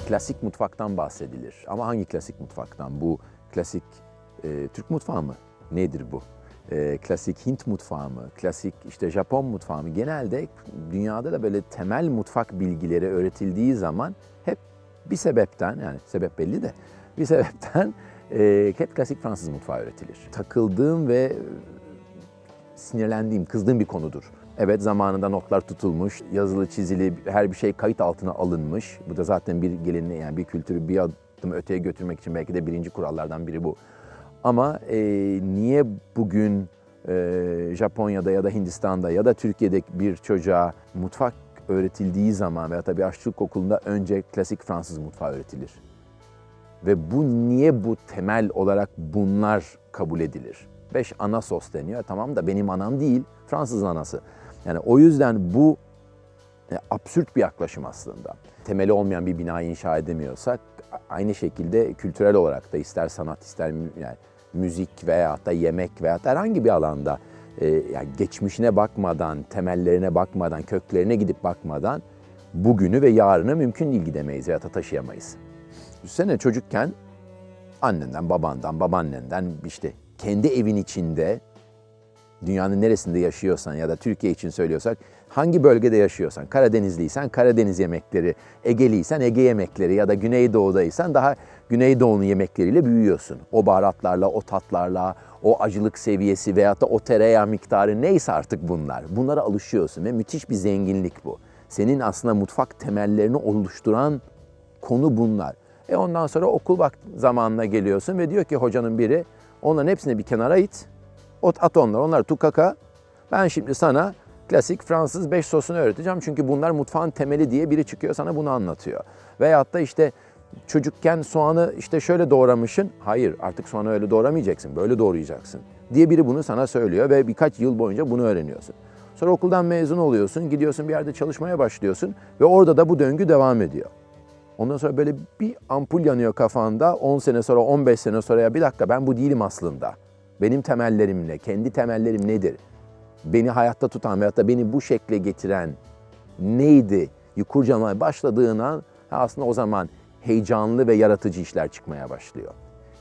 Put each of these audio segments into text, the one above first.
klasik mutfaktan bahsedilir. Ama hangi klasik mutfaktan? Bu klasik Türk mutfağı mı? Nedir bu? Klasik Hint mutfağı mı? Klasik işte Japon mutfağı mı? Genelde dünyada da böyle temel mutfak bilgileri öğretildiği zaman hep bir sebepten, yani sebep belli de bir sebepten hep klasik Fransız mutfağı öğretilir. Takıldığım ve sinirlendiğim, kızdığım bir konudur. Evet, zamanında notlar tutulmuş, yazılı çizili her bir şey kayıt altına alınmış. Bu da zaten bir geleneği, yani bir kültürü bir adım öteye götürmek için belki de birinci kurallardan biri bu. Ama niye bugün Japonya'da ya da Hindistan'da ya da Türkiye'de bir çocuğa mutfak öğretildiği zaman veya tabii aşçılık okulunda önce klasik Fransız mutfağı öğretilir? Ve bu niye bu temel olarak bunlar kabul edilir? 5 ana sos deniyor. Tamam da benim anam değil, Fransızın anası. Yani o yüzden bu absürt bir yaklaşım aslında. Temeli olmayan bir bina inşa edemiyorsak, aynı şekilde kültürel olarak da ister sanat, ister yani müzik veya da yemek veya herhangi bir alanda yani geçmişine bakmadan, temellerine bakmadan, köklerine gidip bakmadan bugünü ve yarını mümkün değil gidemeyiz veya da taşıyamayız. Düşünsene çocukken annenden, babandan, babaannenden işte kendi evin içinde, dünyanın neresinde yaşıyorsan ya da Türkiye için söylüyorsak, hangi bölgede yaşıyorsan, Karadenizliysen Karadeniz yemekleri, Egeliysen Ege yemekleri ya da Güneydoğu'daysan daha Güneydoğu'nun yemekleriyle büyüyorsun. O baharatlarla, o tatlarla, o acılık seviyesi veyahut da o tereyağı miktarı neyse artık bunlar. Bunlara alışıyorsun ve müthiş bir zenginlik bu. Senin aslında mutfak temellerini oluşturan konu bunlar. Ondan sonra okul zamanına geliyorsun ve diyor ki hocanın biri, onların hepsini bir kenara it, at onları tukaka. Ben şimdi sana klasik Fransız 5 sosunu öğreteceğim çünkü bunlar mutfağın temeli diye biri çıkıyor sana bunu anlatıyor. Veyahut da işte çocukken soğanı işte şöyle doğramışsın, hayır artık soğanı öyle doğramayacaksın, böyle doğrayacaksın diye biri bunu sana söylüyor ve birkaç yıl boyunca bunu öğreniyorsun. Sonra okuldan mezun oluyorsun, gidiyorsun bir yerde çalışmaya başlıyorsun ve orada da bu döngü devam ediyor. Ondan sonra böyle bir ampul yanıyor kafanda, 10 sene sonra, 15 sene sonra ya bir dakika ben bu değilim aslında. Benim temellerim ne? Kendi temellerim nedir? Beni hayatta tutan veyahut da beni bu şekle getiren neydi? Kurcalamaya başladığın an aslında o zaman heyecanlı ve yaratıcı işler çıkmaya başlıyor.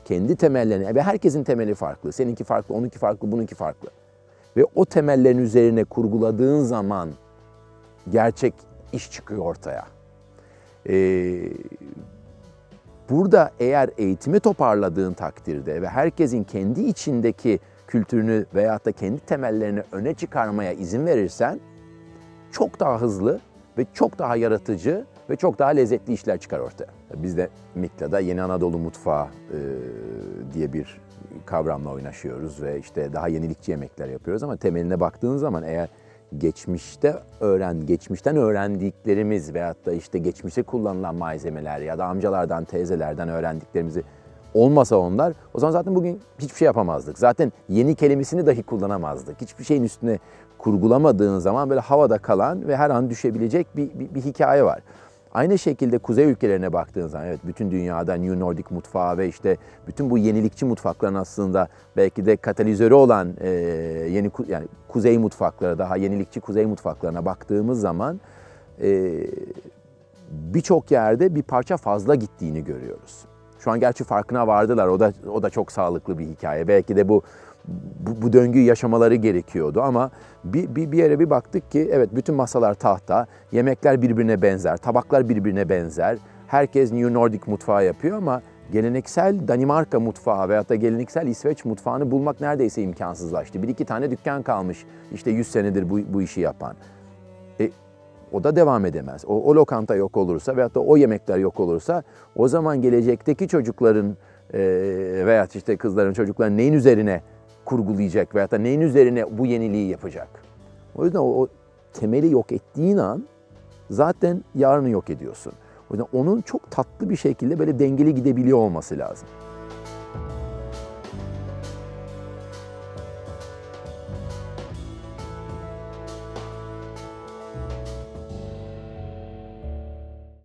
Kendi temellerini, ve herkesin temeli farklı. Seninki farklı, onunki farklı, bununki farklı. Ve o temellerin üzerine kurguladığın zaman gerçek iş çıkıyor ortaya. Burada eğer eğitimi toparladığın takdirde ve herkesin kendi içindeki kültürünü veyahut da kendi temellerini öne çıkarmaya izin verirsen çok daha hızlı ve çok daha yaratıcı ve çok daha lezzetli işler çıkar ortaya. Biz de Mikla'da Yeni Anadolu Mutfağı diye bir kavramla oynaşıyoruz ve işte daha yenilikçi yemekler yapıyoruz ama temeline baktığın zaman eğer geçmişten öğrendiklerimiz veyahut da işte geçmişte kullanılan malzemeler ya da amcalardan, teyzelerden öğrendiklerimizi olmasa onlar, o zaman zaten bugün hiçbir şey yapamazdık. Zaten yeni kelimesini dahi kullanamazdık. Hiçbir şeyin üstüne kurgulamadığın zaman böyle havada kalan ve her an düşebilecek bir hikaye var. Aynı şekilde kuzey ülkelerine baktığın zaman evet bütün dünyada New Nordic mutfağı ve işte bütün bu yenilikçi mutfakların aslında belki de katalizörü olan yani kuzey mutfakları, daha yenilikçi kuzey mutfaklarına baktığımız zaman birçok yerde bir parça fazla gittiğini görüyoruz. Şu an gerçi farkına vardılar. O da çok sağlıklı bir hikaye. Belki de bu döngüyü yaşamaları gerekiyordu ama bir yere bir baktık ki evet bütün masalar tahta, yemekler birbirine benzer, tabaklar birbirine benzer. Herkes New Nordic mutfağı yapıyor ama geleneksel Danimarka mutfağı veyahut da geleneksel İsveç mutfağını bulmak neredeyse imkansızlaştı. Bir iki tane dükkan kalmış işte 100 senedir bu işi yapan. O da devam edemez. O lokanta yok olursa veyahut da o yemekler yok olursa o zaman gelecekteki çocukların veyahut işte kızların, çocukların neyin üzerine kurgulayacak veyahut da neyin üzerine bu yeniliği yapacak? O yüzden o temeli yok ettiğin an zaten yarını yok ediyorsun. O yüzden onun çok tatlı bir şekilde böyle dengeli gidebiliyor olması lazım.